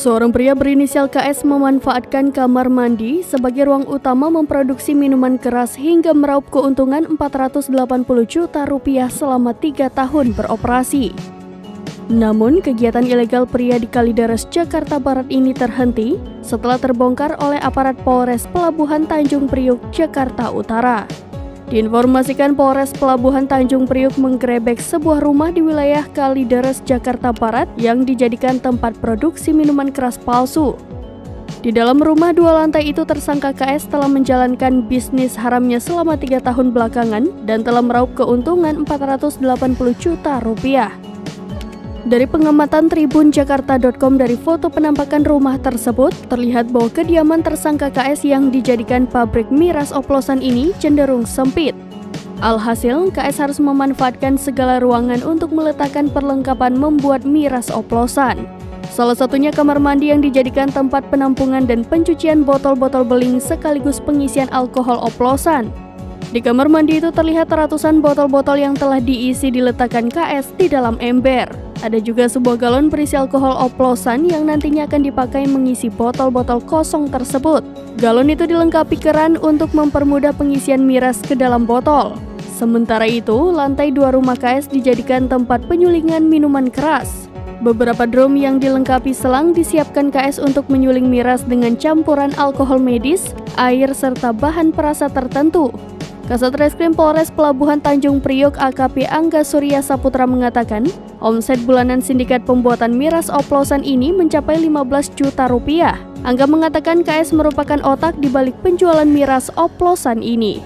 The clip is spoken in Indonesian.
Seorang pria berinisial KS memanfaatkan kamar mandi sebagai ruang utama memproduksi minuman keras hingga meraup keuntungan Rp480 juta selama 3 tahun beroperasi. Namun, kegiatan ilegal pria di Kalideres, Jakarta Barat ini terhenti setelah terbongkar oleh aparat Polres Pelabuhan Tanjung Priuk, Jakarta Utara. Diinformasikan Polres Pelabuhan Tanjung Priuk menggerebek sebuah rumah di wilayah Kalideres, Jakarta Barat yang dijadikan tempat produksi minuman keras palsu. Di dalam rumah 2 lantai itu tersangka KS telah menjalankan bisnis haramnya selama 3 tahun belakangan dan telah meraup keuntungan Rp480 juta. Dari pengamatan tribunjakarta.com dari foto penampakan rumah tersebut, terlihat bahwa kediaman tersangka KS yang dijadikan pabrik miras oplosan ini cenderung sempit. Alhasil, KS harus memanfaatkan segala ruangan untuk meletakkan perlengkapan membuat miras oplosan. Salah satunya kamar mandi yang dijadikan tempat penampungan dan pencucian botol-botol beling sekaligus pengisian alkohol oplosan. Di kamar mandi itu terlihat ratusan botol-botol yang telah diisi diletakkan KS di dalam ember. Ada juga sebuah galon berisi alkohol oplosan yang nantinya akan dipakai mengisi botol-botol kosong tersebut. Galon itu dilengkapi keran untuk mempermudah pengisian miras ke dalam botol. Sementara itu, lantai 2 rumah KS dijadikan tempat penyulingan minuman keras. Beberapa drum yang dilengkapi selang disiapkan KS untuk menyuling miras dengan campuran alkohol medis, air, serta bahan perasa tertentu. Kasat Reskrim Polres Pelabuhan Tanjung Priok AKP Angga Surya Saputra mengatakan, omset bulanan sindikat pembuatan miras oplosan ini mencapai Rp15 juta. Angga mengatakan KS merupakan otak di balik penjualan miras oplosan ini.